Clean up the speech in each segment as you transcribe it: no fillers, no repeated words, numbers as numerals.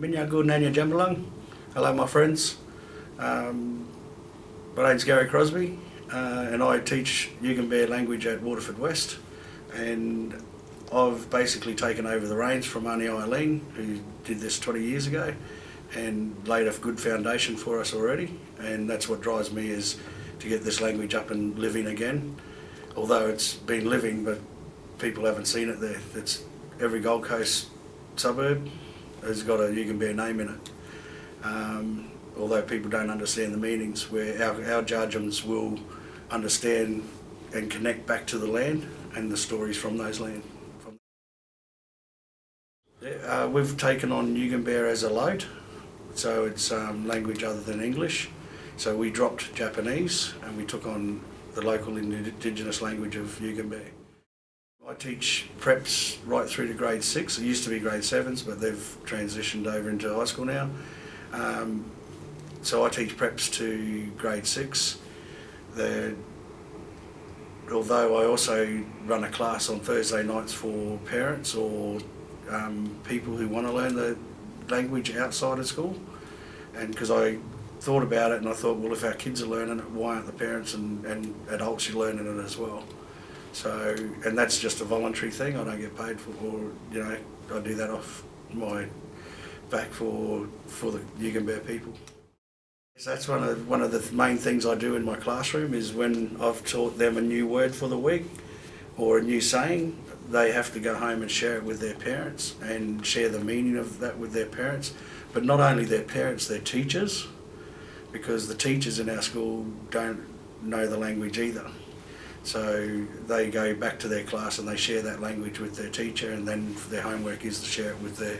Minya good nanya jambalang. Hello my friends. My name's Gary Crosby and I teach Yugambeh language at Waterford West, and I've basically taken over the reins from Auntie Eileen, who did this 20 years ago and laid a good foundation for us already, and that's what drives me, is to get this language up and living again. Although it's been living, but people haven't seen it there. It's every Gold Coast suburb has got a Yugambeh name in it. Although people don't understand the meanings, where our Jarjums will understand and connect back to the land and the stories from those land. We've taken on Yugambeh as a load, so it's language other than English. So we dropped Japanese and we took on the local indigenous language of Yugambeh. I teach preps right through to grade 6. It used to be grade 7s, but they've transitioned over into high school now. So I teach preps to grade 6. Although I also run a class on Thursday nights for parents or people who want to learn the language outside of school. And because I thought about it and I thought, well, if our kids are learning it, why aren't the parents and adults learning it as well? So, and that's just a voluntary thing. I don't get paid for, or I do that off my back for the Yugambeh people. So that's one of the main things I do in my classroom, is when I've taught them a new word for the week or a new saying, they have to go home and share it with their parents and share the meaning of that with their parents. But not only their parents, their teachers, because the teachers in our school don't know the language either. So they go back to their class and they share that language with their teacher, and then their homework is to share it with their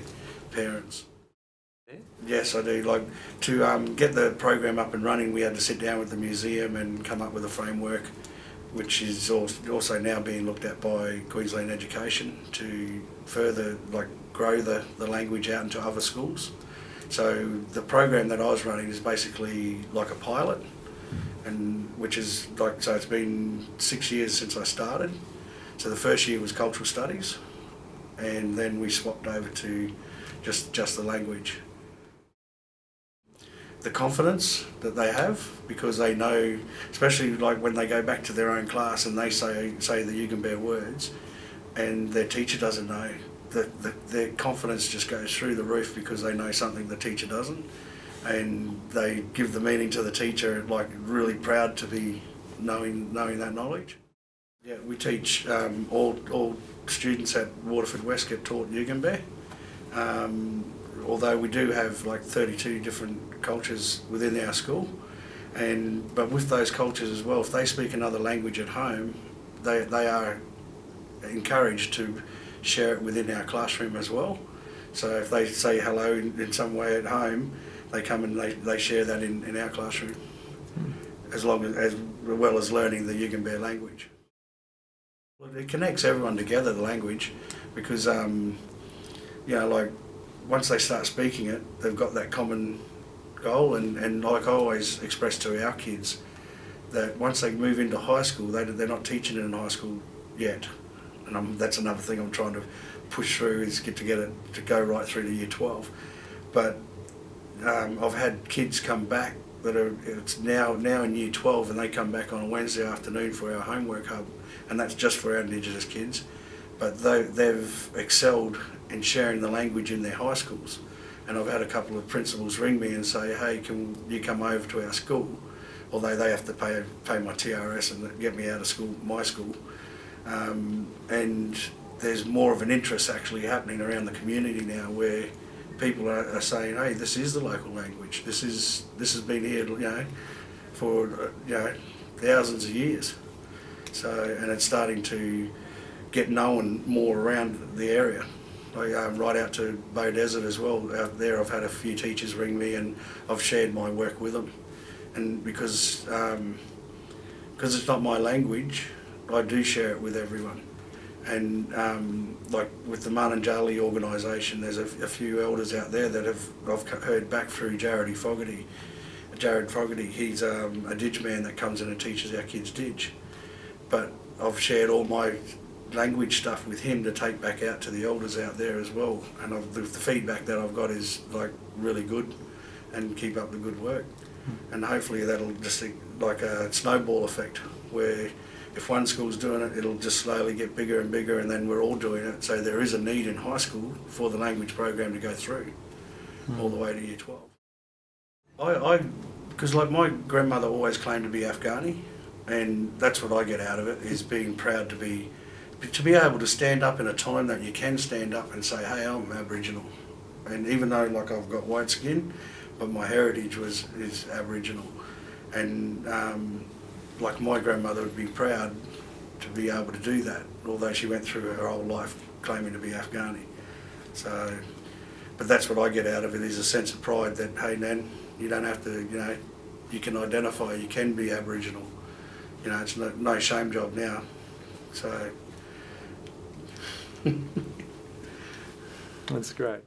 parents. Yes, I do. Like, to get the program up and running, we had to sit down with the museum and come up with a framework, which is also now being looked at by Queensland Education to further grow the language out into other schools. So the program that I was running is basically like a pilot, and which is so it's been 6 years since I started. So the first year was cultural studies, and then we swapped over to just the language. The confidence that they have, because they know, especially when they go back to their own class and they say the Yugambeh words and their teacher doesn't know, their confidence just goes through the roof because they know something the teacher doesn't, and they give the meaning to the teacher, really proud to be knowing that knowledge. Yeah, we teach all students at Waterford West get taught Yugambeh. Although we do have 32 different cultures within our school, but with those cultures as well, if they speak another language at home, they are encouraged to share it within our classroom as well. So if they say hello in some way at home, they come and they share that in our classroom, as well as learning the Yugambeh language. It connects everyone together, the language, because once they start speaking it, they've got that common goal, and like I always express to our kids, that once they move into high school, they're not teaching it in high school yet. And that's another thing I'm trying to push through, is get it to go right through to year 12. But I've had kids come back it's now in year 12, and they come back on a Wednesday afternoon for our homework hub, and that's just for our Indigenous kids. But they've excelled in sharing the language in their high schools. And I've had a couple of principals ring me and say, hey, can you come over to our school? Although they have to pay my TRS and get me out of school, my school. And there's more of an interest actually happening around the community now, where people are saying, hey, this is the local language. This has been here, for thousands of years. So, and it's starting to get known more around the area. Right out to Bow Desert as well. Out there, I've had a few teachers ring me, and I've shared my work with them. And because it's not my language, I do share it with everyone. And with the Mananjali organisation, there's a few elders out there that I've heard back through Jared Fogarty. He's a Dig man that comes in and teaches our kids Dig. But I've shared all my language stuff with him to take back out to the elders out there as well. And the feedback that I've got is like really good, and keep up the good work. And hopefully that'll just like a snowball effect, where if one school's doing it, it'll just slowly get bigger and bigger, and then we're all doing it. So there is a need in high school for the language program to go through all the way to year 12. Because like my grandmother always claimed to be Afghani, and that's what I get out of it, is being proud to be able to stand up in a time that you can stand up and say, hey, I'm Aboriginal. And even though like I've got white skin, but my heritage is Aboriginal. And like my grandmother would be proud to be able to do that, although she went through her whole life claiming to be Afghani. So, but that's what I get out of it, is a sense of pride that, hey Nan, you don't have to, you know, you can identify, you can be Aboriginal. You know, it's no shame job now. So. That's great.